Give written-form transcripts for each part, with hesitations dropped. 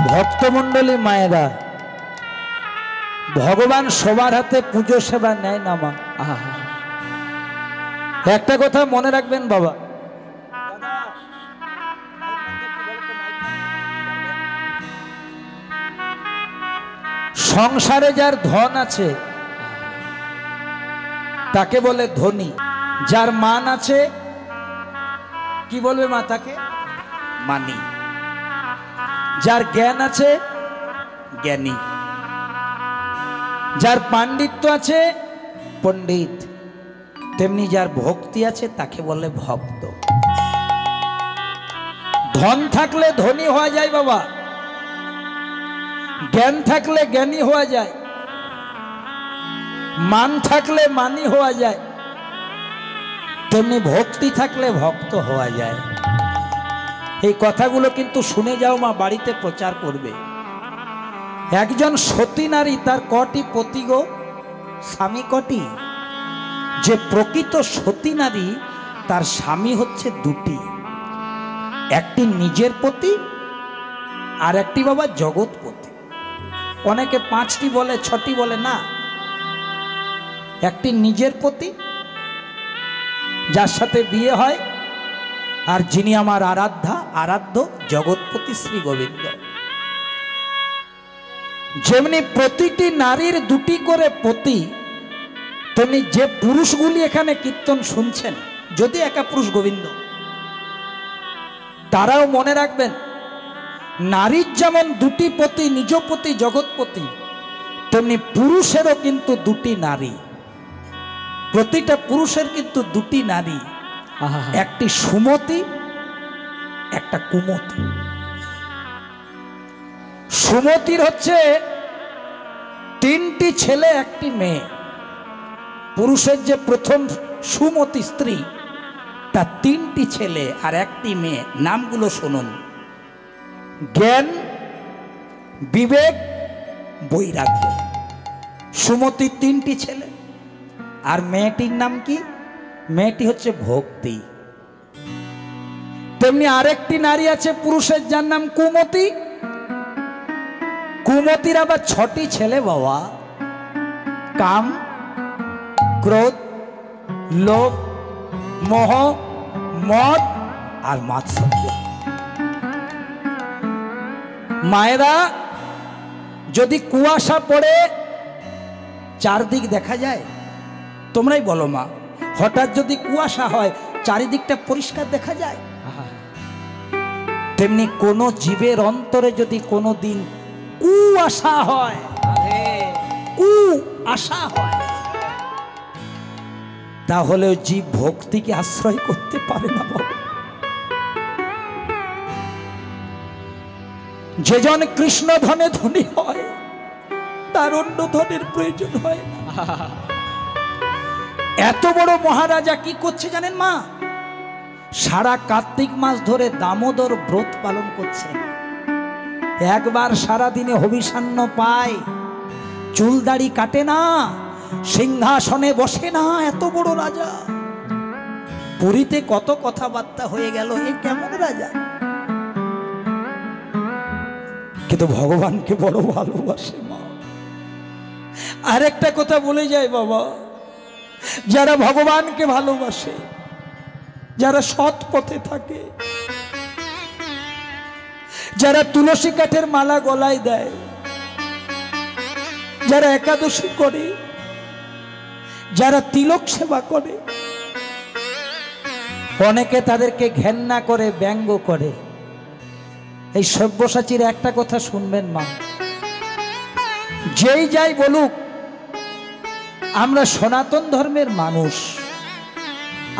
ভক্তমণ্ডলী মায়েরা, ভগবান সবার হাতে পুজো সেবা নেয় না মা। একটা কথা মনে রাখবেন বাবা, সংসারে যার ধন আছে তাকে বলে ধনী, যার মান আছে কি বলবে মা তাকে মানি, যার জ্ঞান আছে জ্ঞানী, যার পাণ্ডিত্য আছে পণ্ডিত, তেমনি যার ভক্তি আছে তাকে বলে ভক্ত। ধন থাকলে ধনী হওয়া যায় বাবা, জ্ঞান থাকলে জ্ঞানী হওয়া যায়, মান থাকলে মানি হওয়া যায়, তেমনি ভক্তি থাকলে ভক্ত হওয়া যায়। এই কথাগুলো কিন্তু শুনে যাও মা, বাড়িতে প্রচার করবে। একজন সতী নারী তার কটি পতি গো, স্বামী কটি? যে প্রকৃত সতী নারী তার স্বামী হচ্ছে দুটি, একটি নিজের পতি আর একটি বাবা জগৎপতি। অনেকে 5টি বলে 6টি বলে না, একটি নিজের পতি যার সাথে বিয়ে হয়, আর যিনি আমার আরাধ্য জগৎপতি শ্রী গোবিন্দ। যেমনি প্রতিটি নারীর দুটি করে পতি, তেমনি যে পুরুষগুলি এখানে কীর্তন শুনছেন, যদি একা পুরুষ গোবিন্দ, তারাও মনে রাখবেন নারীর যেমন দুটি পতি, নিজ পতি জগৎপতি, তেমনি পুরুষেরও কিন্তু দুটি নারী। প্রতিটা পুরুষের কিন্তু দুটি নারী, একটি সুমতি একটা কুমতি। সুমতির হচ্ছে 3টি ছেলে 1টি মেয়ে, পুরুষের যে প্রথম সুমতি স্ত্রী তার 3টি ছেলে আর 1টি মেয়ে। নামগুলো শুনুন: জ্ঞান, বিবেক, বৈরাগ্য। সুমতির 3টি ছেলে, আর মেয়েটির নাম কি? মেয়েটি হচ্ছে ভক্তি। তেমনি আরেকটি নারী আছে পুরুষের, যার নাম কুমতি। কুমতির আবার 6টি ছেলে বাবা: কাম, ক্রোধ, লোভ, মোহ, মদ আর মাৎসর্য। মায়েরা, যদি কুয়াশা পড়ে চারদিক দেখা যায়, তোমরাই বলো মা, হঠাৎ যদি কুয়াশা হয় চারিদিকটা পরিষ্কার দেখা যায়? তেমনি কোন জীবের অন্তরে যদি কোনো দিন কুয়াশা হয়, কুয়াশা হয়, তাহলে জীব ভক্তিকে আশ্রয় করতে পারে না বাবা। যেজন কৃষ্ণ ধনে ধনী হয় তার অন্য ধনের প্রয়োজন হয় না। এত বড় মহারাজা কি করছে জানেন মা? সারা কার্তিক মাস ধরে দামোদর ব্রত পালন করছেন। একবার সারা দিনে হবিষান্ন পায়, চুল দাড়ি কাটে না, সিংহাসনে বসে না। এত বড় রাজা, পুরীতে কত কথাবার্তা হয়ে গেল, এ কেমন রাজা? কিন্তু ভগবানকে বড় ভালোবাসে মা। আরেকটা কথা বলে যায় বাবা, যারা ভগবানকে ভালোবাসে, যারা সৎ পথে থাকে, যারা তুলসী কাঠের মালা গলায় দেয়, যারা একাদশী করে, যারা তিলক সেবা করে, অনেকে তাদেরকে ঘেন্না করে, ব্যঙ্গ করে। এই সব্যসাচীর একটা কথা শুনবেন মা, যেই যাই বলুক, আমরা সনাতন ধর্মের মানুষ,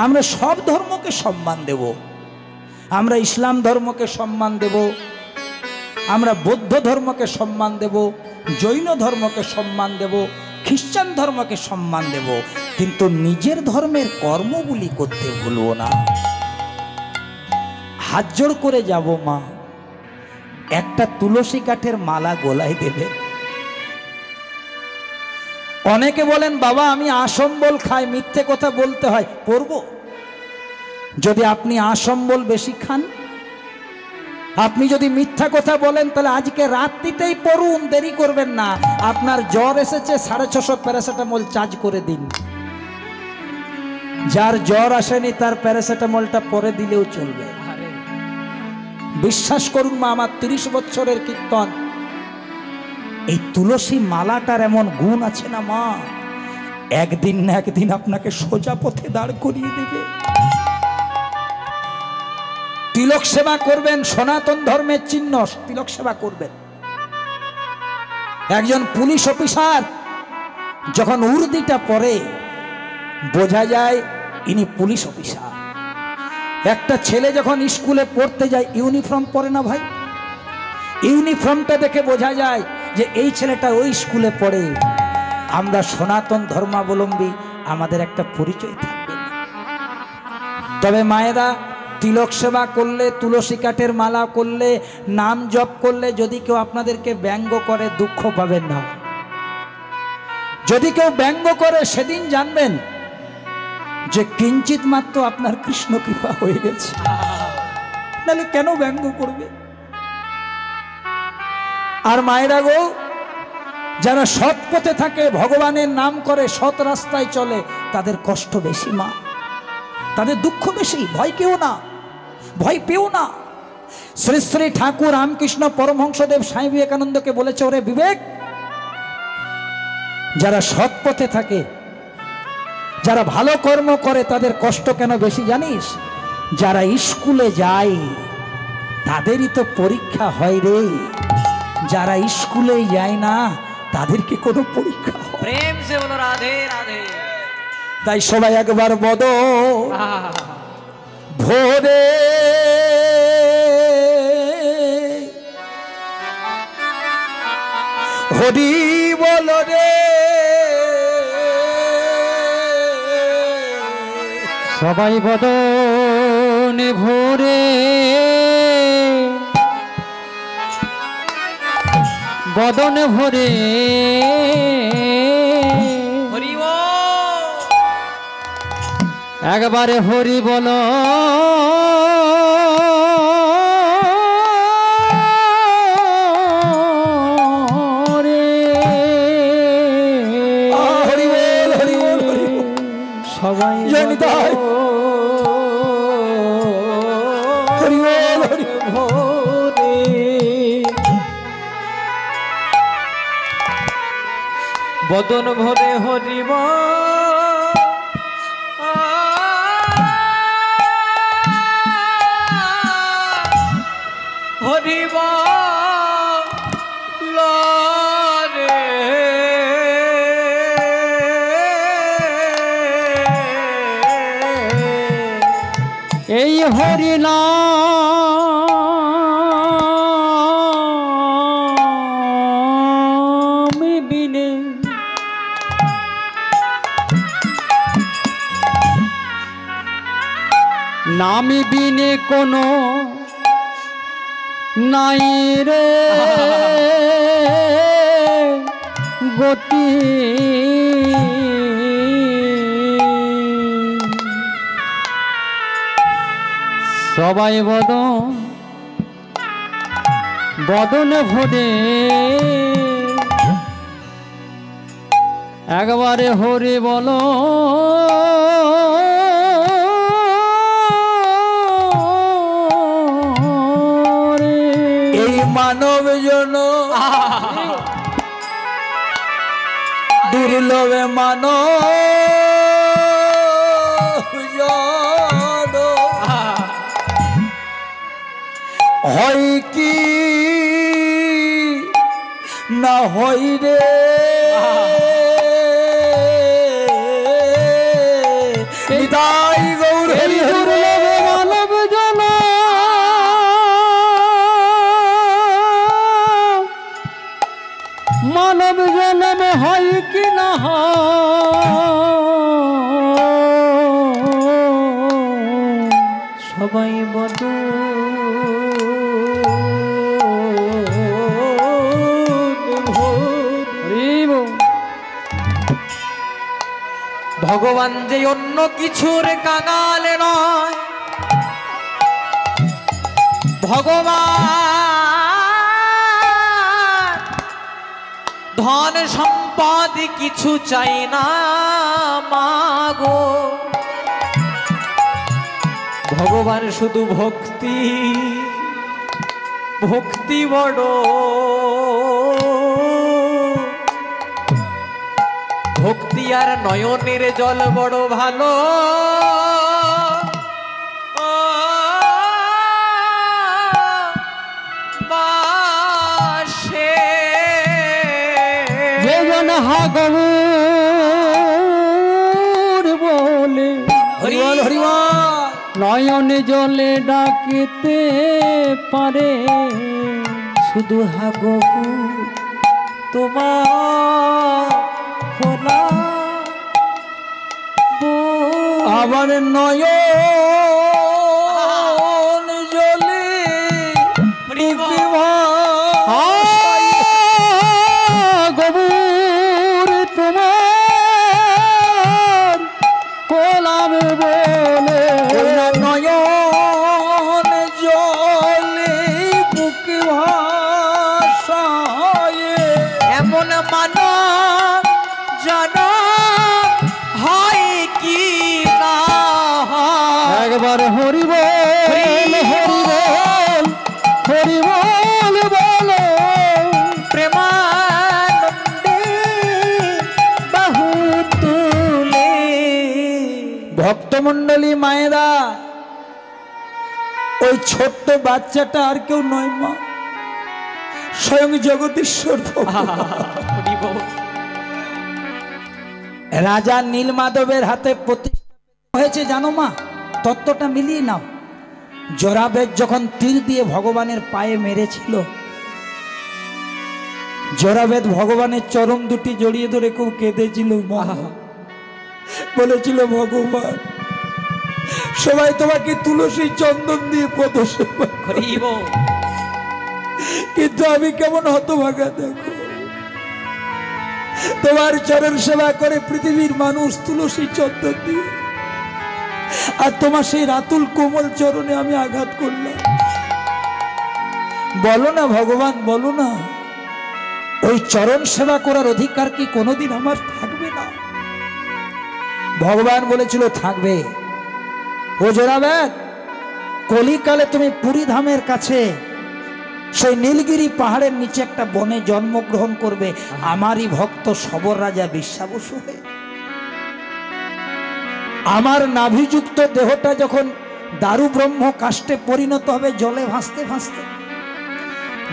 আমরা সব ধর্মকে সম্মান দেব। আমরা ইসলাম ধর্মকে সম্মান দেব, আমরা বৌদ্ধ ধর্মকে সম্মান দেব, জৈন ধর্মকে সম্মান দেব, খ্রিস্টান ধর্মকে সম্মান দেব, কিন্তু নিজের ধর্মের কর্মগুলি করতে ভুলবো না। হাত জোড় করে যাব মা, একটা তুলসী কাঠের মালা গলায় দেবে। অনেকে বলেন বাবা আমি আসম্বল খাই, মিথ্যে কথা বলতে হয়, পড়ব। যদি আপনি আসম্বল বেশি খান আপনি যদি মিথ্যা কথা বলেন তাহলে আজকে রাত্রিতেই পড়ুন, দেরি করবেন না। আপনার জ্বর এসেছে 650 প্যারাসিটামল চার্জ করে দিন। যার জ্বর আসেনি তার প্যারাসিটামলটা পরে দিলেও চলবে। বিশ্বাস করুন মা, আমার 30 বছরের কীর্তন, এই তুলসী মালাটার এমন গুণ আছে না মা, একদিন না একদিন আপনাকে সোজা পথে দাঁড় করিয়ে দেবে। তিলক সেবা করবেন, সনাতন ধর্মের চিহ্ন, তিলক সেবা করবেন। একজন পুলিশ অফিসার যখন উর্দিটা পরে বোঝা যায় ইনি পুলিশ অফিসার। একটা ছেলে যখন স্কুলে পড়তে যায় ইউনিফর্ম পরে না ভাই, ইউনিফর্মটা দেখে বোঝা যায় যে এই ছেলেটা ওই স্কুলে পড়ে। আমরা সনাতন ধর্মাবলম্বী, আমাদের একটা পরিচয় থাকবে। তবে মায়েরা, তিলক সেবা করলে, তুলসী কাঠের মালা করলে, নাম জপ করলে যদি কেউ আপনাদেরকে ব্যঙ্গ করে দুঃখ পাবেন না। যদি কেউ ব্যঙ্গ করে সেদিন জানবেন যে কিঞ্চিত মাত্র আপনার কৃষ্ণ কৃপা হয়ে গেছে, নাহলে কেন ব্যঙ্গ করবে। আর মায়েরা গো, যারা সৎ পথে থাকে, ভগবানের নাম করে, সৎ রাস্তায় চলে, তাদের কষ্ট বেশি মা, তাদের দুঃখ বেশি। ভয় কেউ না, ভয় পেও না। শ্রী শ্রী ঠাকুর রামকৃষ্ণ পরমহংসদেব স্বামী বিবেকানন্দকে বলেছে, ওরে বিবেক, যারা সৎ পথে থাকে, যারা ভালো কর্ম করে, তাদের কষ্ট কেন বেশি জানিস? যারা স্কুলে যায় তাদেরই তো পরীক্ষা হয় রে, যারা স্কুলে যায় না তাদেরকে কোনো পরীক্ষা হয়? প্রেম সে বলো রাধে রাধে। তাই সবাই একবার বদ ভোরে হরি বল রে, সবাই বদনে ভোরে বদন ভরে হরি একবারে হরি বল রে, হরি বল হরি বল হরি বল। সবাই হরি বল হরি ভোরে বদন ভরে হরিব হরিব রে, এই হরিনাম বিনে নামি বিনে কোনো নাই রে গতি, সবাই বদন ভরে একবারে হরি বলো রে। এই মানব জন দুর্লভে মানব জন হয় কি না হয় রে, নিতাই গৌর হরি হরি মানব জন মানব জন্ম হয় কি না সবাই বদু ভগবান যে অন্য কিছুর কাঙালে নয়, ভগবান ধন সম্পদ কিছু চাই না মাগো, ভগবান শুধু ভক্তি, ভক্তি বড়, ভক্তি আর নয়নের জল বড় ভালো। গৌর বলে হরিবল হরিবল। নয়নে জলে ডাকিতে পারে শুধু হাগবুর তোমার খোলা আমার নয়ন জলে গৌর তোমার কোলাম বলে নয়ন জলে বুকে ভাষায় এমন মানো জানো হয় কি না হয়। একবার হরিবল হরিবল হরিবল বলো প্রেমানন্দে বাহু তুলে। ভক্তমণ্ডলী মায়েরা, ওই ছোট্ট বাচ্চাটা আর কেউ নয় মা, স্বয়ং জগদীশ্বর ভগবান। রাজা নীলমাধবের হাতে প্রতিষ্ঠা হয়েছে জানো মা, তত্ত্বটা মিলিয়ে নাও। জরাবেদ যখন তীর দিয়ে ভগবানের পায়ে মেরেছিল, জরাবেদ ভগবানের চরণ দুটি জড়িয়ে ধরে খুব কেঁদেছিল মা, বলেছিল ভগবান সবাই তোমাকে তুলসী চন্দন দিয়ে পদসেবা করিব, কিন্তু আমি কেমন হতভাগা দেখো, তোমার চরণ সেবা করে পৃথিবীর মানুষ তুলসী চন্দন দিয়ে, আর তোমার সেই রাতুল কোমল চরণে আমি আঘাত করলাম। বলো না ভগবান, বলো না, ওই চরণ সেবা করার অধিকার কি কোনোদিন আমার থাকবে না? ভগবান বলেছিল থাকবে। ও জরাবেদ, কলিকালে তুমি পুরী ধামের কাছে সেই নীলগিরি পাহাড়ের নিচে একটা বনে জন্মগ্রহণ করবে, আমারই ভক্ত সবর রাজা বিশ্বাবসু হয়ে। আমার নাভিযুক্ত দেহটা যখন দারু ব্রহ্ম কাষ্ঠে পরিণত হবে জলে ভাসতে ভাসতে,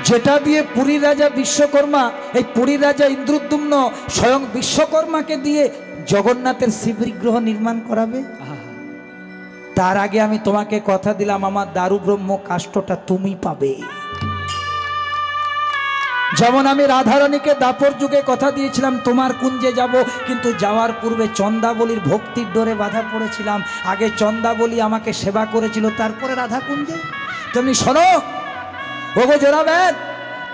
যেটা দিয়ে পুরী রাজা বিশ্বকর্মা, এই পুরী রাজা ইন্দ্রদ্যুম্ন স্বয়ং বিশ্বকর্মাকে দিয়ে জগন্নাথের শিববিগ্রহ নির্মাণ করাবে, তার আগে আমি তোমাকে কথা দিলাম আমার দারু ব্রহ্ম কাষ্ঠটা তুমি পাবে। যেমন আমি রাধারানীকে দাপর যুগে কথা দিয়েছিলাম তোমার কুঞ্জে যাব, কিন্তু যাওয়ার পূর্বে চন্দাবলীর ভক্তির ডোরে বাধা পড়েছিলাম। আগে চন্দাবলী আমাকে সেবা করেছিল, তারপরে রাধা কুঞ্জে। তুমি শোনো ওগো জরাবেদ,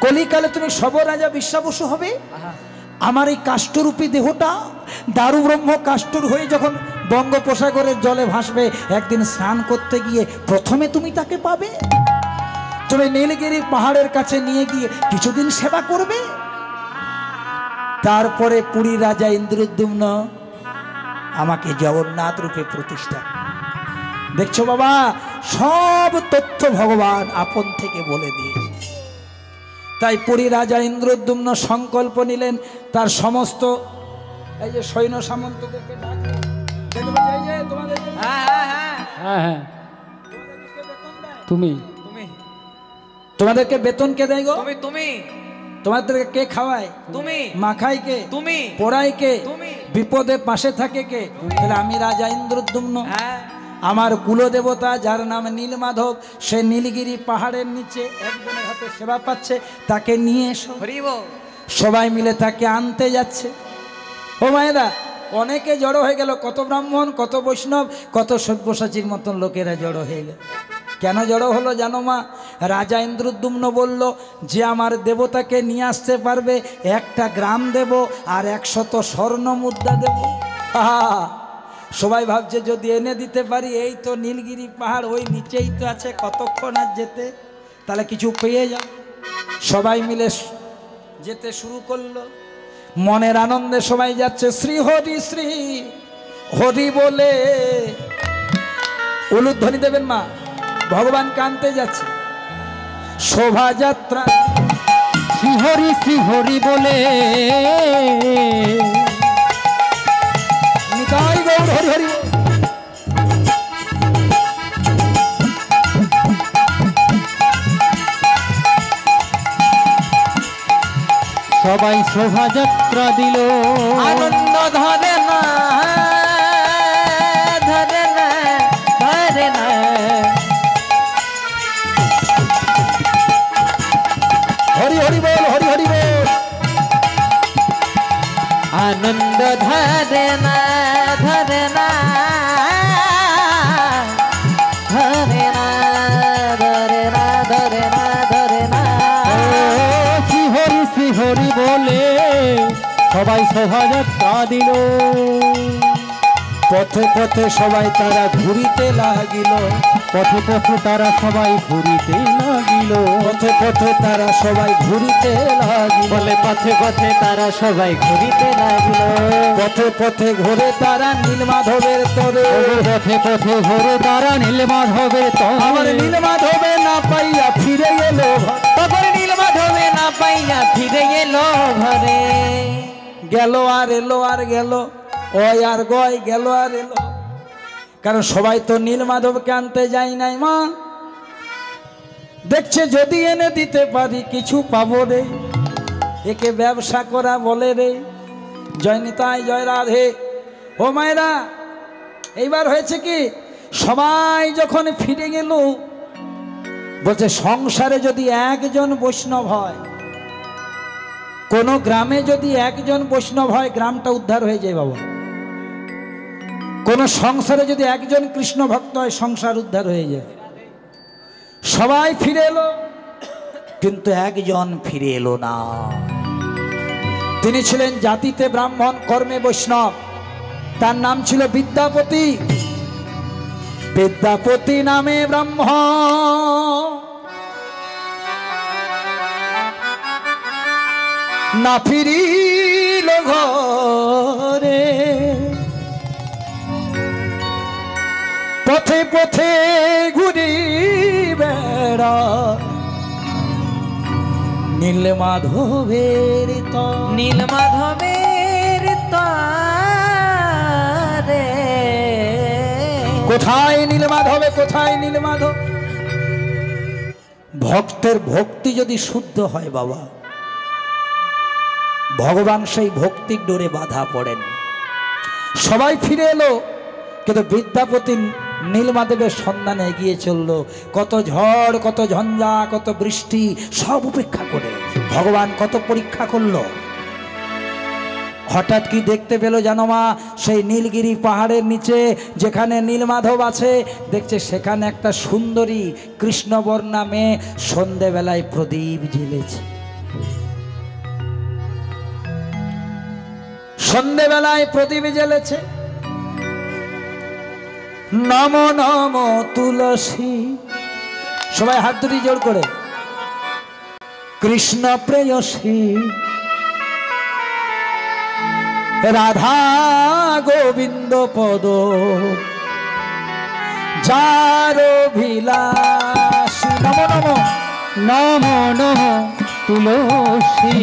কলিকালে তুমি সবর রাজা বিশ্বাবসু হবে, আমার এই কাষ্ঠরূপী দেহটা দারু ব্রহ্ম কাষ্ঠর হয়ে যখন বঙ্গোপসাগরের জলে ভাসবে, একদিন স্নান করতে গিয়ে প্রথমে তুমি তাকে পাবে। তুমি নীলগিরির পাহাড়ের কাছে নিয়ে গিয়ে কিছুদিন সেবা করবে, তারপরে পুরী রাজা ইন্দ্রদ্যুম্ন আমাকে জগন্নাথ রূপে প্রতিষ্ঠা। দেখছো বাবা, সব তথ্য ভগবান আপন থেকে বলে দিয়েছে। তাই পুরী রাজা ইন্দ্রদ্যুম্ন সংকল্প নিলেন, তার সমস্ত এই যে সৈন্য সামন্তদেরকে ডাকলেন, হ্যাঁ তুমি তোমাদেরকে বেতন কে দেয় গো? তুমি তুমি তোমাদেরকে কে খাওয়ায়? তুমি মাখায় কে? তুমি পড়ায় কে? তুমি বিপদে পাশে থাকে কে? তাহলে আমি রাজা ইন্দ্রদ্যুম্ন, হ্যাঁ আমার কুলদেবতা যার নাম নীলমাধব, সে নীলগিরি পাহাড়ের নিচে একজনের হাতে সেবা পাচ্ছে, তাকে নিয়ে এসো। হরিব। সবাই মিলে তাকে আনতে যাচ্ছে। ও মায়েরা, অনেকে জড়ো হয়ে গেল, কত ব্রাহ্মণ, কত বৈষ্ণব, কত সব্যসাচীর মতন লোকেরা জড়ো হয়ে গেল। কেন জড়ো হলো জানো মা? রাজা ইন্দ্রদ্যুম্ন বলল যে আমার দেবতাকে নিয়ে আসতে পারবে একটা গ্রাম দেব আর 100 স্বর্ণ মুদ্রা দেব। সবাই ভাবছে যদি এনে দিতে পারি, এই তো নীলগিরি পাহাড়, ওই নিচেই তো আছে, কতক্ষণ আর যেতে। তাহলে কিছু পেয়ে যাও। সবাই মিলে যেতে শুরু করলো, মনের আনন্দে সবাই যাচ্ছে শ্রী হরি বলে। উলুধ্বনি দেবেন মা, ভগবান কানতে যাচ্ছে। শোভাযাত্রা শ্রী হরি বলে, নিতাই গৌর হরি হরি। সবাই শোভাযাত্রা দিল, আনন্দ ধরে না ধরে না ধরে না। হরি হরি বল, হরি হরি বল। আনন্দ ধরে না ধরে না ধরে না ধরে না ধরে না ধরে না। শ্রী হরি বলে সবাই শোভাযাত্রা দিল। পথে পথে সবাই তারা ঘুরিতে লাগিল, পথে পথে তারা সবাই ঘুরিতে লাগিল, পথে পথে তারা সবাই ঘুরিতে লাগিল। বলে পথে পথে তারা সবাই ঘুরিতে লাগিল। পথে পথে ঘুরে তারা নীলমাধবের তরে, পথে পথে ঘুরে তারা নীলমাধবের আমার তরে। নীলমাধবে না পাইয়া ফিরে গেল ঘরে। তখন নীলমাধবে না পাইয়া ফিরে গেল ঘরে। গেল আর এলো আর গেল, ওই আর গয় গেল আর এলো। কারণ সবাই তো নীলমাধবকে আনতে যায় নাই মা, দেখছে যদি এনে দিতে পারি কিছু পাবো রে, একে ব্যবসা করা বলে রে। জয় নিতাই, জয় রাধে। ও মায়েরা, এইবার হয়েছে কি, সবাই যখন ফিরে গেল, বলছে সংসারে যদি একজন বৈষ্ণব হয়, কোন গ্রামে যদি একজন বৈষ্ণব হয়, গ্রামটা উদ্ধার হয়ে যায় বাবা। কোন সংসারে যদি একজন কৃষ্ণ ভক্ত হয়, সংসার উদ্ধার হয়ে যায়। সবাই ফিরে এলো, কিন্তু একজন ফিরে এলো না। তিনি ছিলেন জাতিতে ব্রাহ্মণ, কর্মে বৈষ্ণব। তার নাম ছিল বিদ্যাপতি। বিদ্যাপতি নামে ব্রাহ্মণ, না ফিরিল ঘরে। পথে পথে ঘুরি বেড়া নীলমাধবের তরে। নীলমাধবের তরে। কোথায় নীলমাধবে, কোথায় নীলমাধব? ভক্তের ভক্তি যদি শুদ্ধ হয় বাবা, ভগবান সেই ভক্তির ডোরে বাধা পড়েন। সবাই ফিরে এলো, কিন্তু বিদ্যাপতি নীলমাধবের সন্ধানে এগিয়ে চললো। কত ঝড়, কত ঝঞ্ঝা, কত বৃষ্টি সব উপেক্ষা করে ভগবান কত পরীক্ষা করলো। হঠাৎ কি দেখতে পেল জানো মা, সেই নীলগিরি পাহাড়ের নিচে যেখানে নীলমাধব আছে, দেখছে সেখানে একটা সুন্দরী কৃষ্ণবর্ণা মেয়ে সন্ধেবেলায় প্রদীপ জ্বেলেছে। সন্ধেবেলায় প্রদীপ জ্বেলেছে। নম নম তুলসী, সবাই হাত দুটি জোর করে। কৃষ্ণ প্রেয়সী রাধা গোবিন্দ পদ, যার অভিলাষী। নম নম নম নম তুলসী,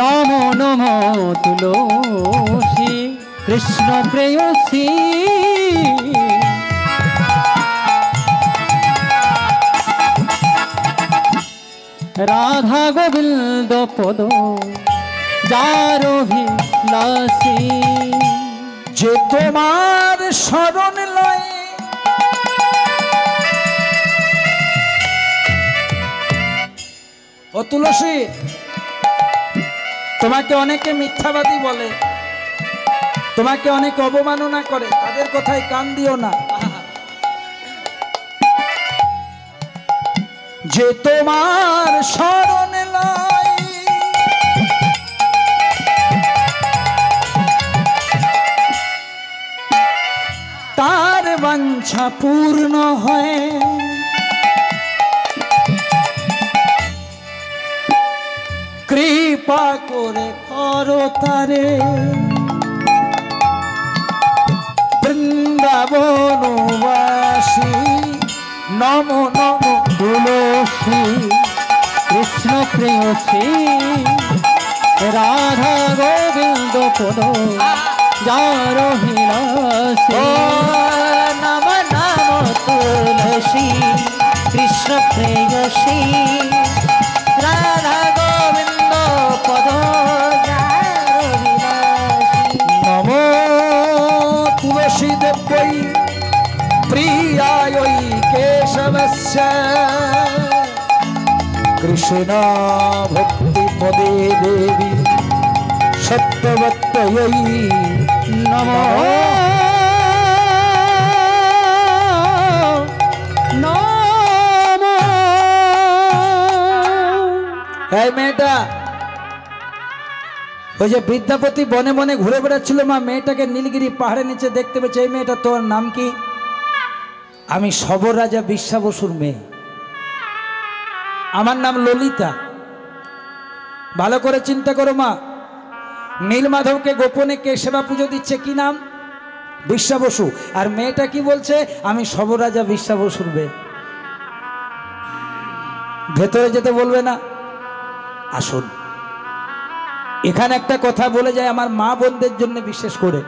নম নম তুলসী, কৃষ্ণ প্রেয়সী। রাধা গোবিন্দ পদ, যার অভিলাষী। যে তোমার শরণ লয়, ও তুলসী, তোমাকে অনেকে মিথ্যাবাদী বলে, তোমাকে অনেকে অবমাননা করে, তাদের কথায় কান দিও না। যে তোমার শরণ লয়, তার বাঞ্ছা পূর্ণ হয়। কৃপা করে করো তারে বৃন্দাবনবাসী। নম নম তুলসী কৃষ্ণ প্রেয়সী রাধা গোবিন্দ পদ যার হিলাসী। ও নম নম তুলসী কৃষ্ণ প্রেয়সী রাধা গোবিন্দ পদ যার বিলাসী। নম তুলসী দেব্যৈ প্রিয়াयै কেশবস্য কৃষ্ণ ভক্তি পদে দেবী সত্যবত্যयै নমঃ। এই মেয়েটা ওই যে বিদ্যাপতি বনে বনে ঘুরে বেড়াচ্ছিল মা, মেয়েটাকে নীলগিরি পাহাড়ের নিচে দেখতে পেয়েছে। এই মেয়েটা, তোর নাম কি? আমি সবর রাজা বিশ্বা বসুর মেয়ে, আমার নাম ললিতা। ভালো করে চিন্তা করো মা, নীলমাধবকে গোপনে কে সেবা পুজো দিচ্ছে, কি নাম? বিশ্বা বসু। আর মেয়েটা কি বলছে? আমি সবর রাজা বিশ্বা বসুর মেয়ে। ভেতরে যেতে বলবে না? আসুন, এখানে একটা কথা বলে যায় আমার মা বোনদের জন্য, বিশেষ করে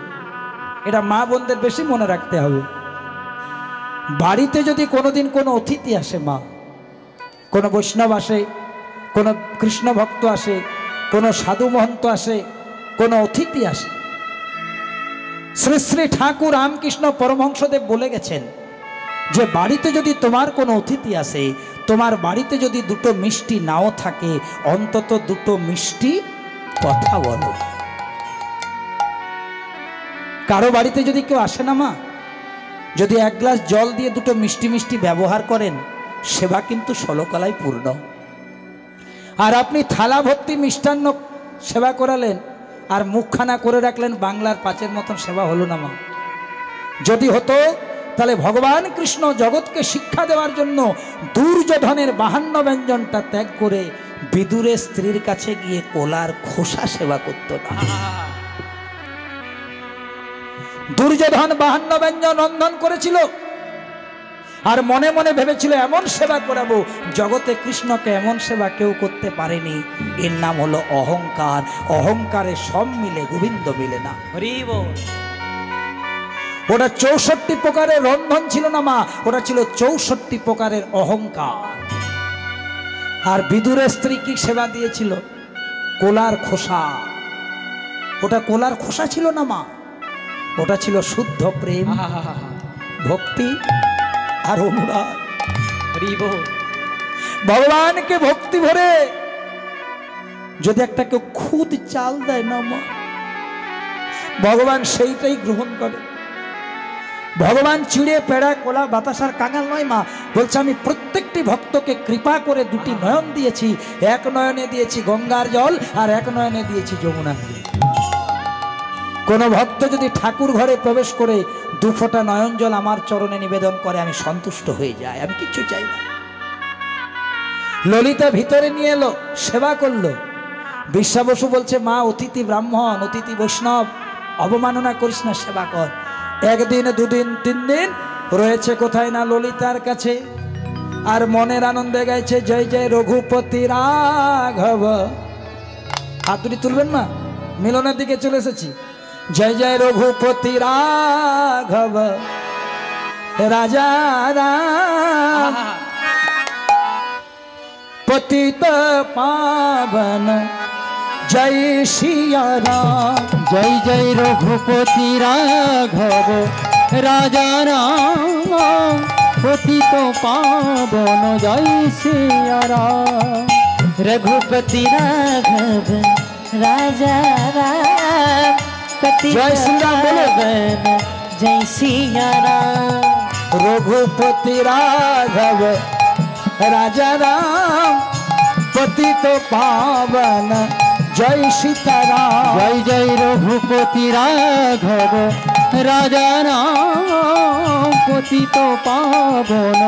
এটা মা বোনদের বেশি মনে রাখতে হবে। বাড়িতে যদি কোনোদিন কোনো অতিথি আসে, মা, কোনো বৈষ্ণব আসে, কোনো কৃষ্ণ ভক্ত আসে, কোনো সাধু মহন্ত আসে, কোনো অতিথি আসে, শ্রী শ্রী ঠাকুর রামকৃষ্ণ পরমহংসদেব বলে গেছেন যে বাড়িতে যদি তোমার কোনো অতিথি আসে, তোমার বাড়িতে যদি দুটো মিষ্টি নাও থাকে, অন্তত দুটো মিষ্টি কথা বলো। কারো বাড়িতে যদি কেউ আসে না মা, যদি এক গ্লাস জল দিয়ে দুটো মিষ্টি মিষ্টি ব্যবহার করেন, সেবা কিন্তু ষোলকলায় পূর্ণ। আর আপনি থালা ভর্তি মিষ্টান্ন সেবা করালেন আর মুখখানা করে রাখলেন, বাংলার পাঁচের মতন সেবা হলো না মা। যদি হতো তাহলে ভগবান কৃষ্ণ জগৎকে শিক্ষা দেওয়ার জন্য দুর্যোধনের 52 ব্যঞ্জনটা ত্যাগ করে বিদুরের স্ত্রীর কাছে গিয়ে কোলার খোসা সেবা করত না। দুর্যোধন 52 ব্যঞ্জন রন্ধন করেছিল আর মনে মনে ভেবেছিল এমন সেবা করাবো, জগতে কৃষ্ণকে এমন সেবা কেউ করতে পারেনি। এর নাম হলো অহংকার। অহংকারে সব মিলে, গোবিন্দ মিলে না। ওটা 64 প্রকারের রন্ধন ছিল না মা, ওটা ছিল 64 প্রকারের অহংকার। আর বিদুরের স্ত্রী কি সেবা দিয়েছিল? কোলার খোসা। ওটা কোলার খোসা ছিল না মা, ওটা ছিল শুদ্ধ প্রেম, ভক্তি আর অনুরাগ। ভগবানকে ভক্তি ভরে যদি একটা কেউ খুদ চাল দেয় না মা, ভগবান সেইটাই গ্রহণ করে। ভগবান চিড়ে পেড়া কোলা বাতাসার কাঙাল নয় মা, বলছে আমি প্রত্যেকটি ভক্তকে কৃপা করে দুটি নয়ন দিয়েছি। এক নয়নে দিয়েছি গঙ্গার জল আর এক নয়নে দিয়েছি যমুনার জল। কোন ভক্ত যদি ঠাকুর ঘরে প্রবেশ করে 2 ফোঁটা নয়ন জল আমার চরণে নিবেদন করে, আমি সন্তুষ্ট হয়ে যাই, আমি কিচ্ছু চাই না। ললিতা ভিতরে নিয়ে এলো, সেবা করলো। বিশ্বা বসু বলছে মা, অতিথি ব্রাহ্মণ, অতিথি বৈষ্ণব, অবমাননা করিস না, সেবা কর। 1 দিন 2 দিন 3 দিন রয়েছে কোথায় না ললিতার কাছে, আর মনের আনন্দে গাইছে জয় জয় রঘুপতি রাঘব। হাত দুটি তুলবেন না, মিলনের দিকে চলে এসেছি। জয় জয় রঘুপতি রাঘব রাজা রাম পতিত পাবন জয় সিয়া রাম। জয় জয় রঘুপতি রাঘব রাজা রাম পতিত পাবন জয় সিয়া রাম। रघुपति राघव राजा राम पति जय श्री राम बोलो। जय सिया राम। रघुपति राघव राजा राम पतित पावन जय सीताराम। जय जय रघुपति राघव রাজা রাম পতিত পাবন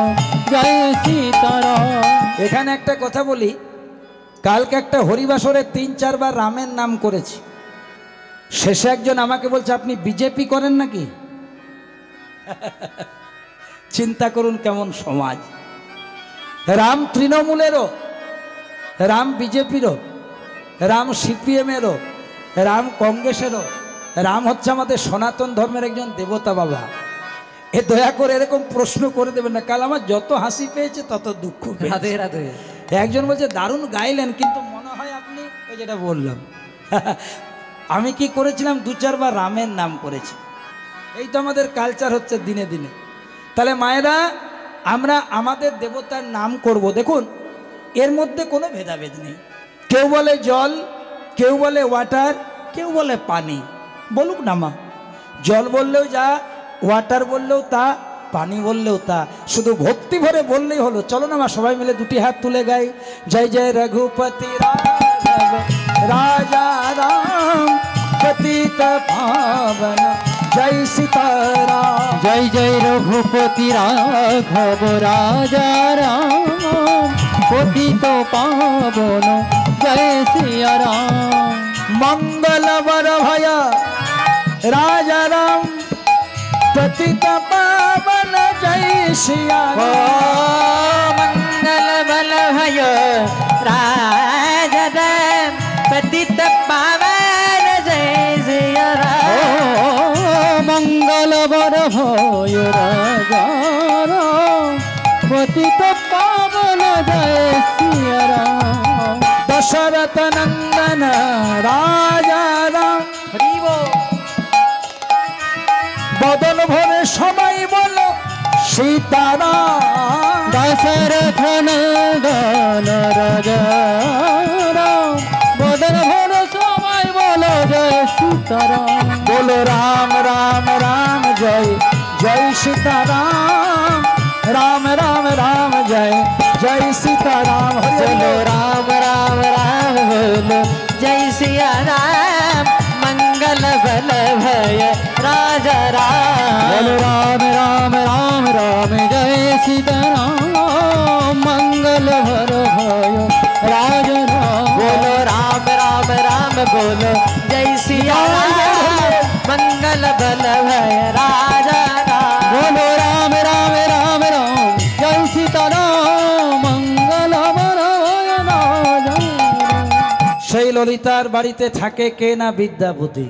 জয় সীতারাম। এখানে একটা কথা বলি, কালকে একটা হরিবাসরে 3-4 বার রামের নাম করেছি। শেষে একজন আমাকে বলছে আপনি বিজেপি করেন নাকি? চিন্তা করুন কেমন সমাজ। রাম তৃণমূলেরও, রাম বিজেপিরও, রাম সিপিএমেরও, রাম কংগ্রেসেরও, রাম হচ্ছে আমাদের সনাতন ধর্মের একজন দেবতা বাবা। এ দয়া করে এরকম প্রশ্ন করে দেবেন না, কাল আমার যত হাসি পেয়েছে তত দুঃখ পেয়েছে। রাধে রাধে। একজন বলছে দারুণ গাইলেন, কিন্তু মনে হয় আপনি ওই যেটা বললাম আমি কি করেছিলাম 2-4 বার রামের নাম করেছি। এই তো আমাদের কালচার হচ্ছে দিনে দিনে। তাহলে মায়েরা আমরা আমাদের দেবতার নাম করব। দেখুন এর মধ্যে কোনো ভেদাভেদ নেই। কেউ বলে জল, কেউ বলে ওয়াটার, কেউ বলে পানি। বলুক না মা, জল বললেও যা, ওয়াটার বললেও তা, পানি বললেও তা, শুধু ভক্তি ভরে বললেই হলো। চলো না মা সবাই মিলে 2টি হাত তুলে গাই, জয় জয় রঘুপতি রাঘব রাজা রাম পতিত পাবন জয় সীতারাম। জয় জয় রঘুপতি রাঘব রাজা রাম পতিত পাবন জয় সিয়া রাম। मंगल वर भय राजा राम पतित पावन जय सिया राम। मंगल बल भय राजा राम पतित पावन जय सिया राम। मंगल वर भय राजा राम पतित पावन जय सिया राम। दशरथ नंदन राजा राम बदन भरे सबाई बोलो सीताराम। दशरथ नंदन राजा राम बदन भरे सबाई बोलो जय सीताराम। बोलो राम राम राम जय जय सीताराम। राम राम राम जय जय सीताराम। बोलो राम राम राम बोलो जय सिया राम। मंगल बल भय राजा राम। बोलो राम राम राम राम जय सीताराम। मंगल भर भय राजा राम। बोलो राम राम राम बोलो जय सिया राम। मंगल बल भय राजा राम। बोलो राम राम राम राम जय सीताराम। मंगल भर भय राजा राम। সেই ললিতার বাড়িতে থাকে কে না বিদ্যাপতি।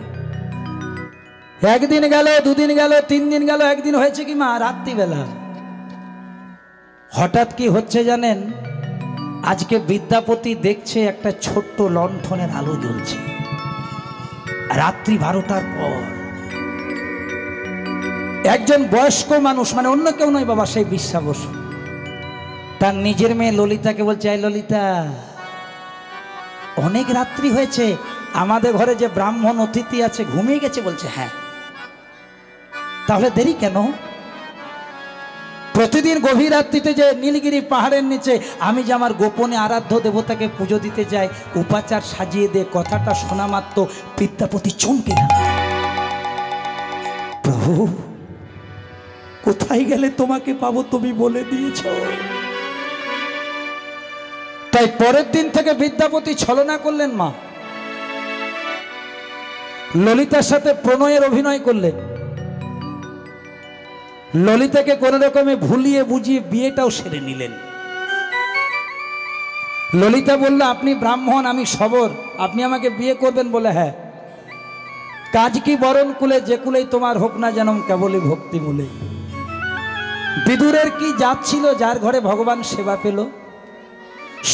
একদিন গেল, 2 দিন গেল, 3 দিন গেল, একদিন হয়েছে কি মা রাত্রিবেলা হঠাৎ কি হচ্ছে জানেন? আজকে বিদ্যাপতি দেখছে একটা ছোট্ট লণ্ঠনের আলো জ্বলছে রাত্রি 12টার পর। একজন বয়স্ক মানুষ, মানে অন্য কেউ নয় বাবা, সেই বিশ্বা বসু, তার নিজের মেয়ে ললিতাকে বলছে, এই ললিতা অনেক রাত্রি হয়েছে, আমাদের ঘরে যে ব্রাহ্মণ অতিথি আছে ঘুমিয়ে গেছে। বলছে হ্যাঁ। তাহলে দেরি কেন? প্রতিদিন গভীর রাত্রিতে যে নীলগিরি পাহাড়ের নিচে আমি যে আমার গোপনে আরাধ্য দেবতাকে পুজো দিতে যাই, উপাচার সাজিয়ে দে, কথাটা শোনা মাত্র বিদ্যাপতি চমকে গেল। প্রভু কোথায় গেলে তোমাকে পাবো, তুমি বলে দিয়েছ। তাই পরের দিন থেকে বিদ্যাপতি ছলনা করলেন মা, ললিতার সাথে প্রণয়ের অভিনয় করলেন। ললিতাকে কোন রকমে ভুলিয়ে বুঝিয়ে বিয়েটাও সেরে নিলেন। ললিতা বলল, আপনি ব্রাহ্মণ, আমি শবর, আপনি আমাকে বিয়ে করবেন? বলে হ্যাঁ। কাজ কি বরণ কুলে, যে কুলেই তোমার হোক না যেন কেবলই ভক্তি মূলে। বিদুরের কি জাত ছিল, যার ঘরে ভগবান সেবা পেল?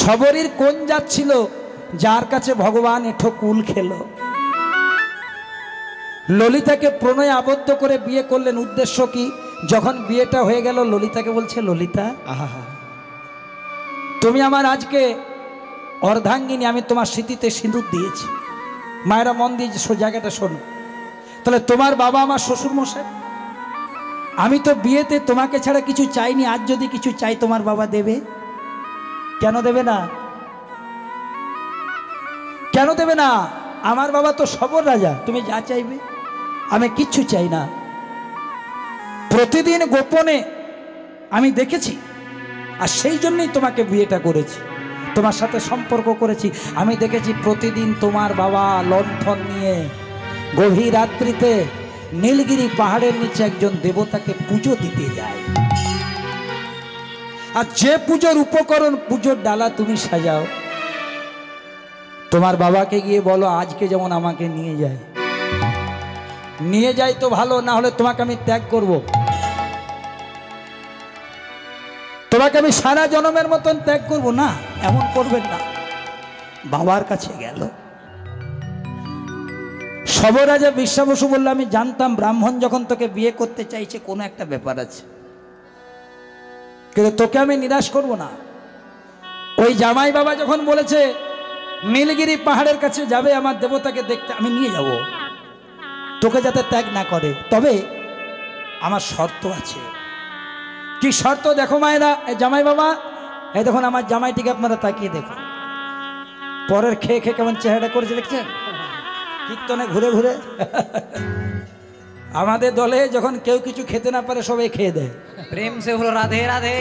শবরীর কোন জাত ছিল, যার কাছে ভগবান এঠো কুল খেল? ললিতাকে প্রণয়ে আবদ্ধ করে বিয়ে করলেন। উদ্দেশ্য কি? যখন বিয়েটা হয়ে গেল ললিতাকে বলছে, ললিতা আহা তুমি আমার আজকে অর্ধাঙ্গিনী, আমি তোমার স্মৃতিতে সিঁদুর দিয়েছি। মায়েরা মন দিয়ে জায়গাটা শোনো। তাহলে তোমার বাবা আমার শ্বশুর মশাই, আমি তো বিয়েতে তোমাকে ছাড়া কিছু চাইনি, আজ যদি কিছু চাই তোমার বাবা দেবে? কেন দেবে না? কেন দেবে না? আমার বাবা তো সবর রাজা, তুমি যা চাইবে। আমি কিচ্ছু চাই না, প্রতিদিন গোপনে আমি দেখেছি, আর সেই জন্যই তোমাকে বিয়েটা করেছি, তোমার সাথে সম্পর্ক করেছি। আমি দেখেছি প্রতিদিন তোমার বাবা লণ্ঠন নিয়ে গভীর রাত্রিতে নীলগিরি পাহাড়ের নিচে একজন দেবতাকে পুজো দিতে যায়। আর যে পুজোর উপকরণ, পুজোর ডালা তুমি সাজাও, তোমার বাবাকে গিয়ে বলো আজকে যেমন আমাকে নিয়ে যায়। নিয়ে যাই তো ভালো, না হলে তোমাকে আমি ত্যাগ করব। তোমাকে আমি সারা জন্মের মতন ত্যাগ করব না, এমন করবেন না। বাবার কাছে গেল। সবরাজা বিশ্বাবসু বলল, আমি জানতাম ব্রাহ্মণ যখন তোকে বিয়ে করতে চাইছে কোনো একটা ব্যাপার আছে, কিন্তু তোকে আমি নিরাশ করব না। ওই জামাই বাবা যখন বলেছে নীলগিরি পাহাড়ের কাছে যাবে আমার দেবতাকে দেখতে, আমি নিয়ে যাব, তোকে যাতে ত্যাগ না করে। তবে আমার শর্ত আছে। কি শর্ত? দেখো মায়েরা, জামাই বাবা, এই দেখুন আমার জামাইটিকে আপনারা তাকিয়ে দেখুন, পরের খেয়ে খেয়ে কেমন চেহারা করেছে দেখছেন, কীর্তনে ঘুরে ঘুরে। আমাদের দলে যখন কেউ কিছু খেতে না পারে সবাই খেয়ে দেয়। प्रेम से बोलो राधे राधे।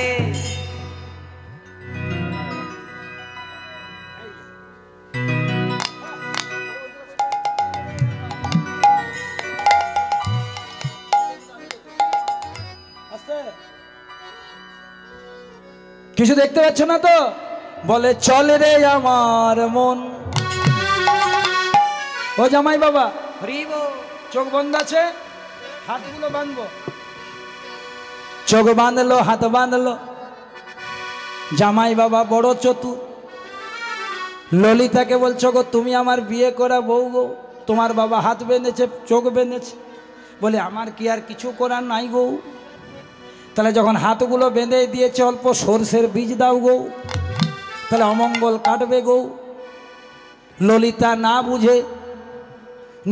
কিছু দেখতে পাচ্ছ না তো? বলে চল রে আমার মন। ও জামাই বাবা, চোখ বন্ধ আছে, হাতগুলো বাঁধবো। চোখ বাঁধলো, হাত বাঁধলো। জামাই বাবা বড় চতুর। ললিতাকে বলছো গো তুমি আমার বিয়ে করা বউ গো, তোমার বাবা হাত বেঁধেছে, চোখ বেঁধেছে। বলে আমার কি আর কিছু করার নাই গো। তাহলে যখন হাতগুলো বেঁধে দিয়েছে অল্প সরষের বীজ দাও গো, তাহলে অমঙ্গল কাটবে গো। ললিতা না বুঝে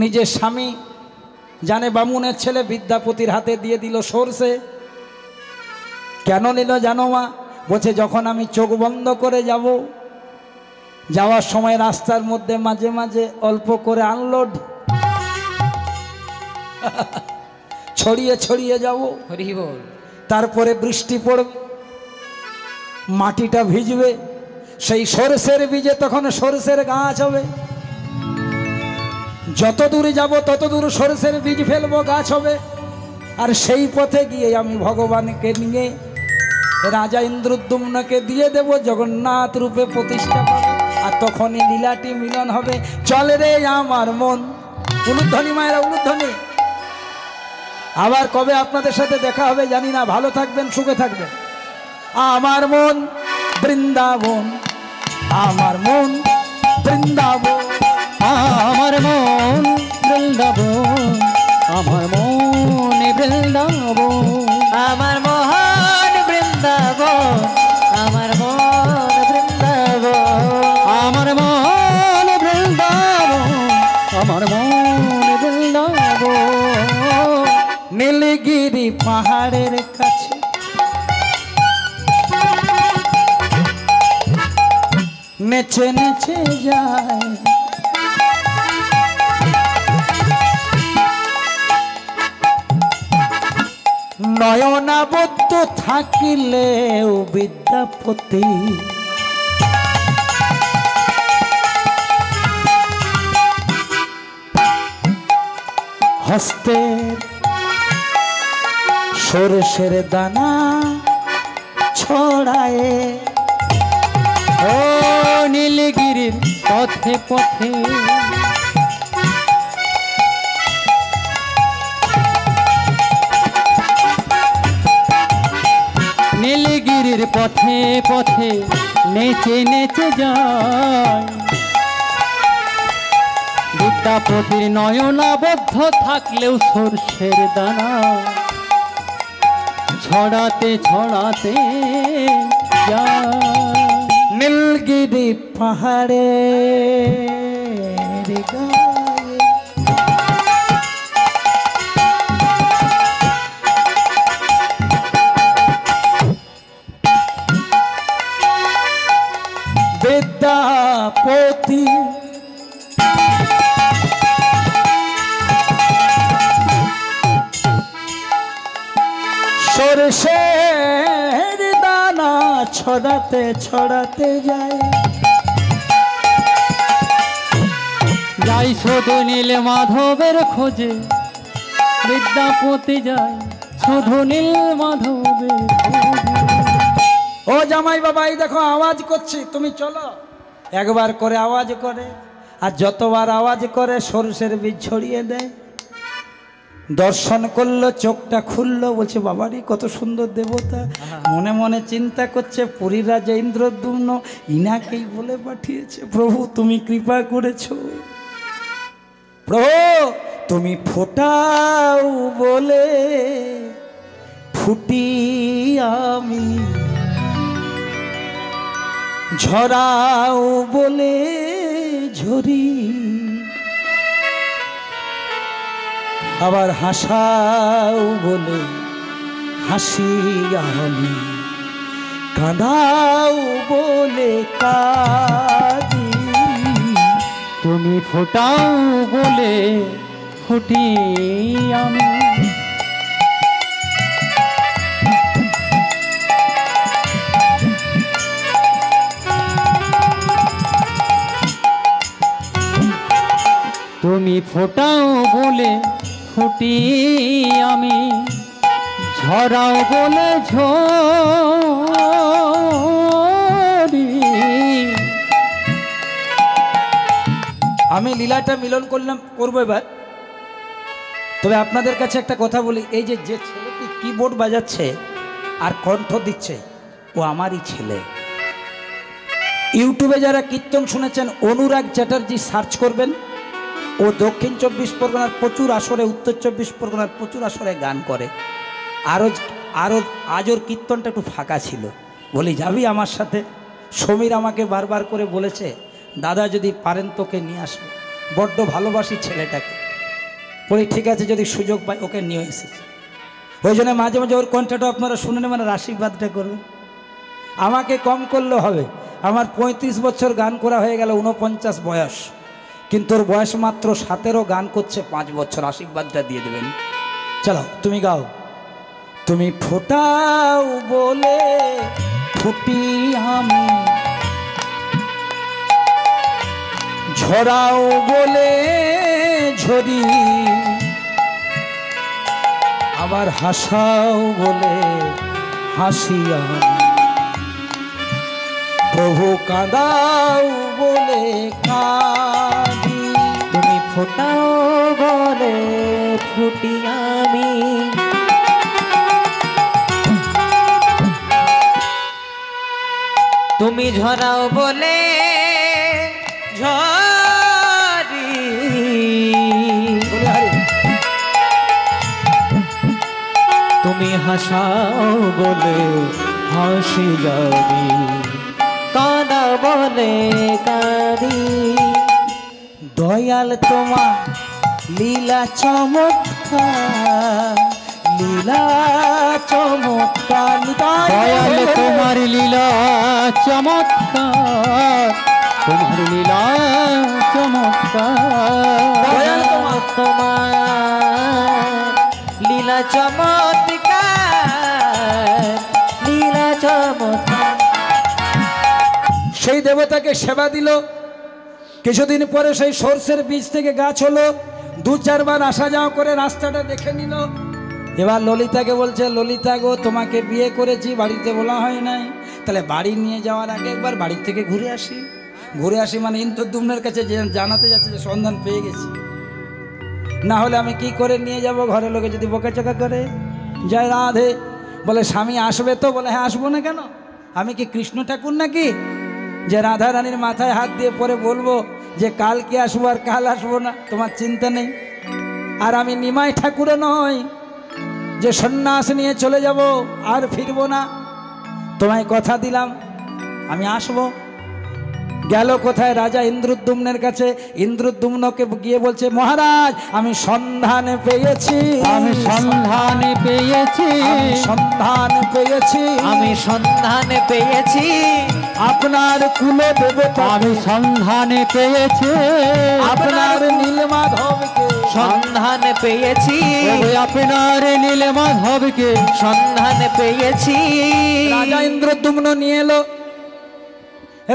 নিজের স্বামী জানে বামুনের ছেলে বিদ্যাপতির হাতে দিয়ে দিল সরষে। কেন নিল জানো মা? বলছে যখন আমি চোখ বন্ধ করে যাব, যাওয়ার সময় রাস্তার মধ্যে মাঝে মাঝে অল্প করে আনলোড ছড়িয়ে ছড়িয়ে যাব, তারপরে বৃষ্টি পড়বে, মাটিটা ভিজবে, সেই সরষের বীজে তখন সরষের গাছ হবে। যত দূরে যাব তত দূর সরষের বীজ ফেলবো, গাছ হবে। আর সেই পথে গিয়ে আমি ভগবানকে নিয়ে রাজা ইন্দ্রদ্যুম্নকে দিয়ে দেব, জগন্নাথ রূপে প্রতিষ্ঠা পাবে, আর তখনই লীলাটি মিলন হবে। চলে রে আমার মন। উলুধ্বনি মায়েরা, উলুধ্বনি। আবার কবে আপনাদের সাথে দেখা হবে জানি না, ভালো থাকবেন, সুখে থাকবেন। আমার মন বৃন্দাবন, আমার মন বৃন্দাবন, আমার মন বৃন্দাবন, আমার মন বৃন্দাবন, আমার মোহন বৃন্দাবন, আমার মন বৃন্দাবন, আমার মন বৃন্দাবন, আমার মন বৃন্দাবন। নীলগিরি পাহাড়ের কাছে নেচে নেচে যায়, নয়নাবদ্ধ থাকিলেও বিদ্যাপতি হস্তে সরষের দানা ছড়ায়। ও নীলগিরির পথে পথে নীলগিরির পথে পথে নেচে নেচে যায়। বিদ্যাপতির নয়নাবদ্ধ থাকলেও সরষের দানা ছড়াতে ছড়াতে যায়। নীলগিরি পাহাড়ে গায়ে বিদ্যাপতি দেশের দানা ছড়াতে ছড়াতে যায়। যাই শুধু নীল মাধবের খোঁজে, বিদ্যাপতি যায় শুধু নীল মাধবের খোঁজে। ও জামাই বাবা, এই দেখো আওয়াজ করছি, তুমি চলো। একবার করে আওয়াজ করে, আর যতবার আওয়াজ করে সরষের বীজ ছড়িয়ে দেয়। দর্শন করলো, চোখটা খুললো, বলছে বাবারে কত সুন্দর দেবতা। মনে মনে চিন্তা করছে পুরীর রাজা ইন্দ্রদ্যুম্ন ইনাকেই বলে পাঠিয়েছে। প্রভু তুমি কৃপা করেছো, প্রভু তুমি ফোটাও বলে ফুটি আমি, ঝরাও বলে ঝরি, আবার হাসাও বলে হাসি আমি, কাঁদাও বলে কাঁদি। তুমি ফোটাও বলে ফুটি আমি। তুমি ফোটাও বলে ফুটি আমি, ঝরাও বলে ঝরি। আমি লীলাটা মিলন করবো এবার। তবে আপনাদের কাছে একটা কথা বলি, এই যে ছেলেটি কিবোর্ড বাজাচ্ছে আর কণ্ঠ দিচ্ছে, ও আমারই ছেলে। ইউটিউবে যারা কীর্তন শুনেছেন, অনুরাগ চ্যাটার্জি সার্চ করবেন। ও দক্ষিণ 24 পরগনার প্রচুর আসরে, উত্তর 24 পরগনার প্রচুর আসরে গান করে। আজ ওর কীর্তনটা একটু ফাঁকা ছিল, বলি যাবি আমার সাথে? সমীর আমাকে বারবার করে বলেছে, দাদা যদি পারেন তোকে নিয়ে আসবে, বড্ড ভালোবাসি ছেলেটাকে। বলি ঠিক আছে, যদি সুযোগ পাই ওকে নিয়ে এসেছি। ওই জন্য মাঝে মাঝে ওর কণ্ঠটা আপনারা শুনে নেবেন, আর আশীর্বাদটা করবেন। আমাকে কম করলে হবে, আমার 35 বছর গান করা হয়ে গেল, 49 বয়স, কিন্তু ওর বয়স মাত্র 17, গান করছে 5 বছর। আশীর্বাদটা দিয়ে দেবেন। চলো তুমি গাও। তুমি ফোটাও বলে ফুটি আমি, ঝরাও বলে ঝরি, আবার হাসাও বলে হাসি আমি, প্রভু কাঁদাও বলে কাঁদি। তুমি ফোটাও বলে ফুটি আমি, তুমি ঝরাও বলে ঝরি, তুমি হাসাও বলে হাসি যাবি, কাঁদা বলে কাঁদি। দয়াল তোমার লীলা চমৎকার, লীলা চমৎকার। দয়াল তোমার লীলা চমৎকার, তোমার লীলা চমৎকার। দয়াল তোমার লীলা চমৎকার, লীলা চমৎকার। সেই দেবতাকে সেবা দিল। কিছুদিন পরে সেই সরষের বীজ থেকে গাছ হলো। 2-4 বার আসা যাওয়া করে রাস্তাটা দেখে নিল। এবার ললিতাকে বলছে, ললিতা গো তোমাকে বিয়ে করেছি, বাড়িতে বলা হয় নাই, তাহলে বাড়ি নিয়ে যাওয়ার আগে একবার বাড়ি থেকে ঘুরে আসি। ঘুরে আসি মানে ইন্দ্রদ্যুম্নের কাছে জানাতে যাচ্ছে যে সন্ধান পেয়ে গেছি, না হলে আমি কি করে নিয়ে যাব? ঘরের লোকে যদি বকাচকা করে। জয় রাধে। বলে স্বামী আসবে তো? বলে হ্যাঁ আসবো না কেন, আমি কি কৃষ্ণ ঠাকুর নাকি যে রাধা রানীর মাথায় হাত দিয়ে পরে বলবো যে কালকে আসবো আর কাল আসবো না? তোমার চিন্তা নেই। আর আমি নিমাই ঠাকুরও নয় যে সন্ন্যাস নিয়ে চলে যাব আর ফিরবো না। তোমায় কথা দিলাম আমি আসবো। গেল কোথায়? রাজা ইন্দ্রদ্যুম্নের কাছে। ইন্দ্রদ্যুম্নকে গিয়ে বলছে, মহারাজ আমি সন্ধানে পেয়েছি, আমি সন্ধানে পেয়েছি, সন্ধান পেয়েছি, আমি সন্ধানে পেয়েছি আপনার কুল দেবতা, আমি সন্ধানে পেয়েছি আপনার নীলমাধবকে, সন্ধানে পেয়েছি ওই আপনার নীলমাধবকে, সন্ধানে পেয়েছি। রাজা ইন্দ্রদ্যুম্ন নিয়ে এলো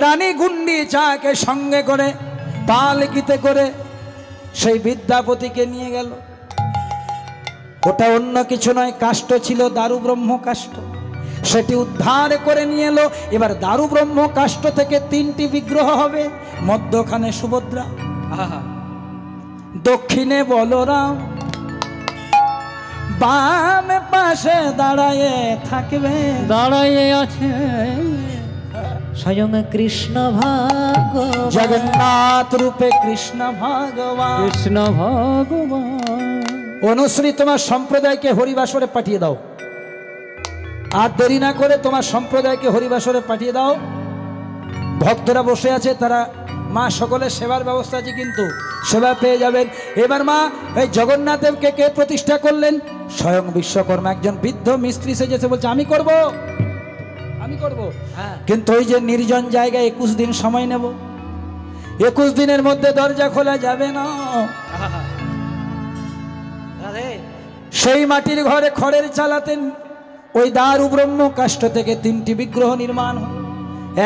রানী গুন্ডিচাকে সঙ্গে করে, পালকিতে করে সেই বিদ্যাপতিকে নিয়ে গেল। ওটা অন্য কিছু নয়, কাষ্ঠ ছিল দারু ব্রহ্ম কাষ্ঠ, সেটি উদ্ধার করে নিয়ে এলো। এবার দারু ব্রহ্ম কাষ্ঠ থেকে 3টি বিগ্রহ হবে, মধ্যখানে সুভদ্রা, দক্ষিণে বলরাম, বাম পাশে দাঁড়ায়ে থাকবে, দাঁড়াইয়ে আছে স্বয়ং কৃষ্ণ ভগবান, জগন্নাথ রূপে কৃষ্ণ ভগবান। কৃষ্ণ ভগবান। অনুশ্রী, তোমার সম্প্রদায়কে হরিবাসরে পাঠিয়ে দাও, আর দেরি না করে তোমার সম্প্রদায়কে হরিবাসরে পাঠিয়ে দাও। ভক্তরা বসে আছে, তারা মা সকলের সেবার ব্যবস্থা আছে, কিন্তু সেবা পেয়ে যাবেন। এবার মা এই জগন্নাথ দেবকে কে প্রতিষ্ঠা করলেন? স্বয়ং বিশ্বকর্মা। একজন বৃদ্ধ মিস্ত্রি সেজেছে, বলছে আমি করব, আমি করব। কিন্তু ওই যে নির্জন জায়গায় 21 দিন সময় নেব, 21 দিনের মধ্যে দরজা খোলা যাবে না। সেই মাটির ঘরে খড়ের চালাতেন, ওই দারু ব্রহ্ম কাষ্ঠ থেকে 3টি বিগ্রহ নির্মাণ হল।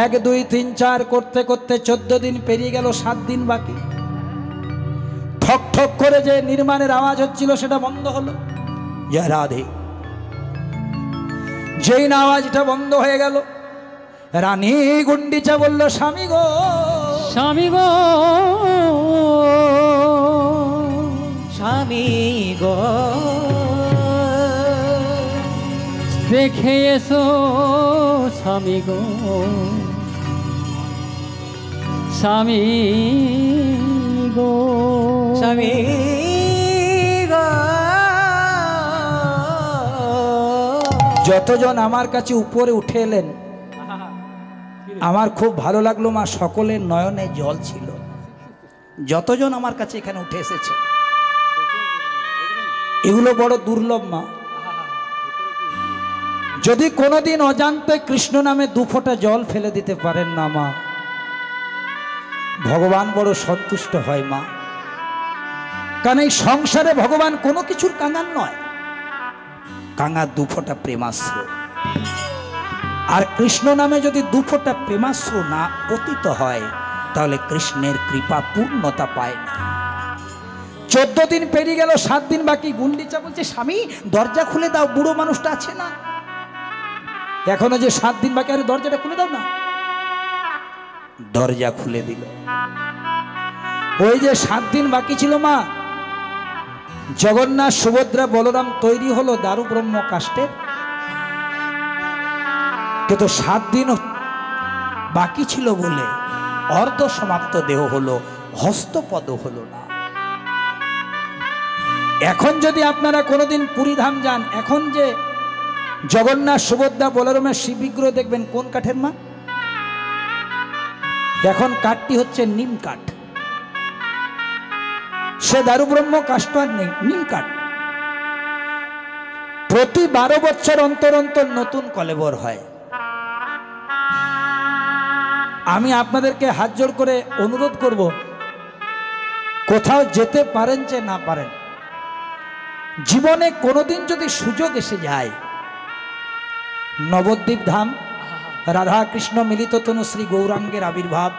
1 2 3 4 করতে করতে 14 দিন পেরিয়ে গেল, 7 দিন বাকি। ঠক ঠক করে যে নির্মাণের আওয়াজ হচ্ছিল সেটা বন্ধ হলো। জয় রাধে। যেই না আওয়াজটা বন্ধ হয়ে গেল, রানী গুন্ডিচা বলল, স্বামী গো, স্বামী গো, স্বামী গো, দেখে এসো স্বামী গো, স্বামী গো, স্বামী গো। যতজন আমার কাছে উপরে উঠে এলেন, আমার খুব ভালো লাগলো মা, সকলের নয়নে জল ছিল। যতজন আমার কাছে এখানে উঠে এসেছে, এগুলো বড় দুর্লভ মা। যদি কোনোদিন অজান্তে কৃষ্ণ নামে 2 ফোঁটা জল ফেলে দিতে পারেন না মা, ভগবান বড় সন্তুষ্ট হয় মা। কারণ এই সংসারে ভগবান কোনো কিছুর কাঙাল নয়, কাঙাল 2 ফোঁটা প্রেমাশ্র। আর কৃষ্ণ নামে যদি 2 ফোঁটা প্রেমাশ্র না পতিত হয়, তাহলে কৃষ্ণের কৃপা পূর্ণতা পায় না। 14 দিন পেরিয়ে গেল, 7 দিন বাকি। গুন্ডিচা বলছে, স্বামী দরজা খুলে দাও, বুড়ো মানুষটা আছে না, এখনো যে 7 দিন বাকি, আরে দরজাটা খুলে দাও না। দরজা খুলে দিল। ওই যে 7 দিন বাকি ছিল মা, জগন্নাথ সুভদ্রা বলরাম তৈরি হলো দারু ব্রহ্ম কাষ্ঠের, কিন্তু 7 দিন বাকি ছিল বলে অর্ধ সমাপ্ত দেহ হলো, হস্তপদ হলো না। এখন যদি আপনারা কোনোদিন পুরীধাম যান, এখন যে জগন্নাথ সুভদ্রা বলরামের শিব বিগ্রহ দেখবেন, কোন কাঠের মা? এখন কাঠটি হচ্ছে নিম কাঠ। সে দারু ব্রহ্ম কাষ্ঠ আর নেই, নিম কাঠ। প্রতি 12 বছর অন্তর অন্তর নতুন কলেবর হয়। আমি আপনাদেরকে হাত জোড় করে অনুরোধ করব, কোথাও যেতে পারেন যে না পারেন, জীবনে কোনোদিন যদি সুযোগ এসে যায়, নবদ্বীপ ধাম, রাধা কৃষ্ণ মিলিত তনু শ্রী গৌরাঙ্গের আবির্ভাব,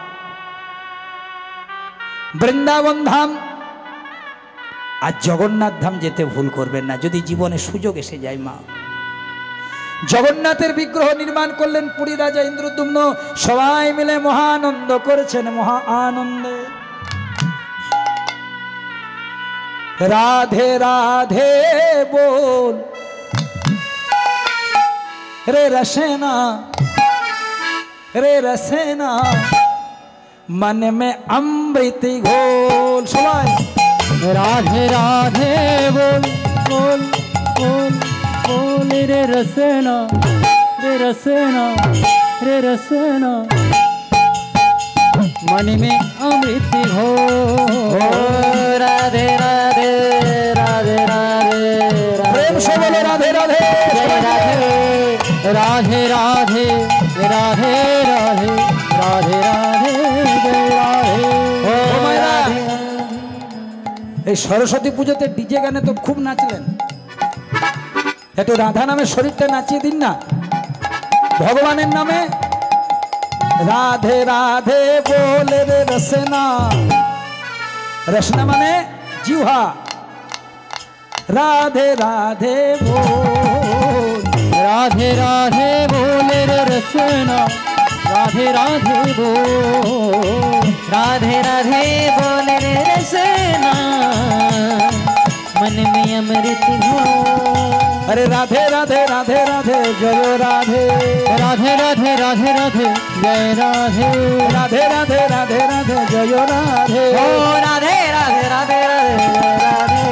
বৃন্দাবন ধাম আর জগন্নাথ ধাম যেতে ভুল করবেন না, যদি জীবনে সুযোগ এসে যায় মা। জগন্নাথের বিগ্রহ নির্মাণ করলেন পুরী রাজা ইন্দ্রদ্যুম্ন, সবাই মিলে মহানন্দ করেছেন, মহা আনন্দে। রাধে রাধে बोल रे रसेना रे रसेना मन में अमृत घोल सबाई राधे राधे बोल बोल बोल बोल रे रसेना रे रसेना रे रसेना मन में अमृत ओ घोर। राधे राधे राधे राधे प्रेम से बोलो राधे राधे। जय राधे राधे राधे राधे राधे राधे राधे जय राधे। ओ मायरा। राधे এই সরস্বতী পুজোতে ডিজে গানে তো খুব নাচলেন, একটু রাধা নামে শরীরটা নাচিয়ে দিন না ভগবানের নামে। রাধে রাধে বলে রে রসনা, রসনা মানে জিহ্বা। রাধে রাধে बोल, राधे राधे बोले रे रसना, राधे राधे बोल। राधे राधे बोले रे रसना, मन में अमृत हो। अरे राधे राधे राधे राधे जय राधे। राधे राधे राधे राधे जय राधे। राधे राधे राधे राधे जय राधे। ओ राधे राधे राधे राधे राधे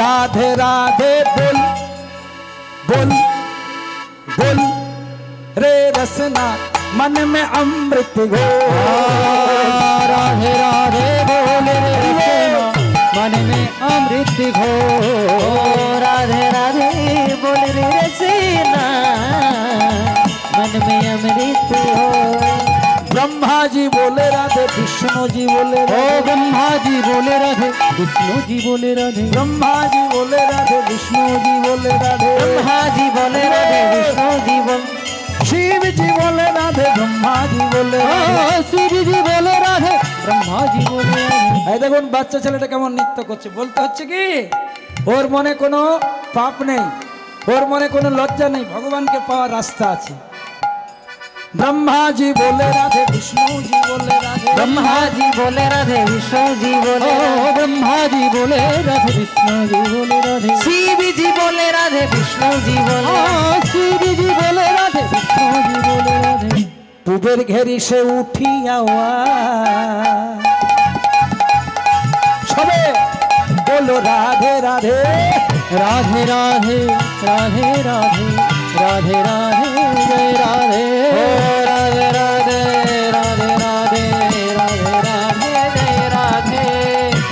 राधे राधे बोल बोल बोल रे रसना, मन में अमृत घोल। राधे राधे बोले रे रसना, मन में अमृत ओ घोर। राधे राधे बोले रे रसना, मन में अमृत हो। ब्रह्मा जी बोले राधे, विष्णु जी बोले ओ राधे। ब्रह्मा जी बोले राधे, विष्णु जी बोले राधे। ब्रह्मा जी बोले राधे, विष्णु जी बोले राधे। ब्रह्मा जी बोले राधे, विष्णु जी बोले। शिव जी बोले राधे, ब्रह्मा जी बोले राधे। ओ शिव जी बोले राधे, ब्रह्मा जी बोले राधे। এই দেখুন বাচ্চা ছেলেটা কেমন নৃত্য করছে, বলতে হচ্ছে কি ওর মনে কোনো পাপ নেই, ওর মনে কোনো লজ্জা নেই, ভগবানকে পাওয়ার রাস্তা আছে। ब्रह्मा जी बोले राधे, विष्णु जी बोले राधे। ब्रह्मा जी बोले राधे, विष्णु जी बोले ओ राधे। ब्रह्मा जी बोले राधे, विष्णु जी बोले राधे। शिव जी बोले राधे, विष्णु जी बोले। ओ शिव जी बोले राधे, विष्णु जी बोले राधे। পুবের ঘেরি সে উঠিয়া সবে বলো রাধে রাধে। राधे राधे राधे राधे राधे राधे जय राधे। ओ राधे राधे राधे राधे राधे राधे जय राधे।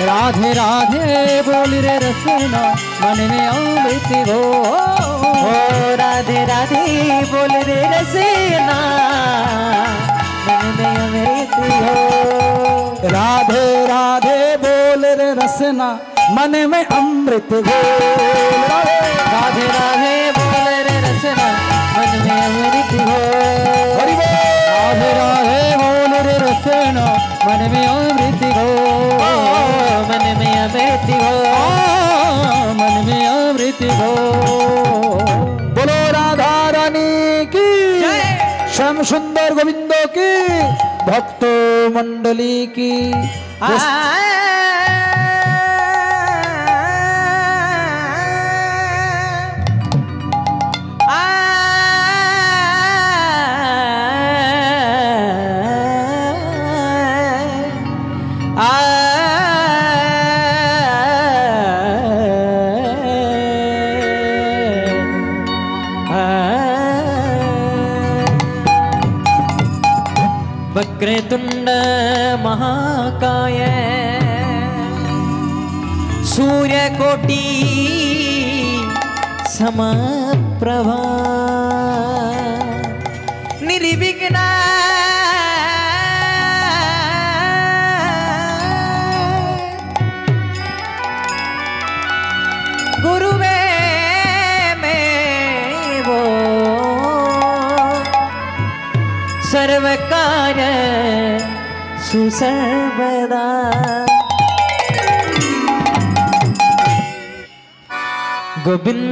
राधे राधे बोल रे रसना, मन में अमृत घोर। ओ राधे राधे बोले रे रसना, मन में अमृत हो। राधे राधे बोले रे रसना, मन में अमृत घोल। राधे राधे बोले रे रसना, मन में अमृत हो। हरि बोल। राधे राधे बोल रे रसना, मन में अमृत घोर। मन में अमृत हो। मन में अमृत घोर। बोलो राधा रानी की जय। श्याम सुंदर गोविंद की, भक्त मंडली की। वक्रतुंड महाकाय, सूर्यकोटि समप्रभा, निर्विघ्न गुरुवे में वो सर्वकार्य सुसर्वदा। गोविंद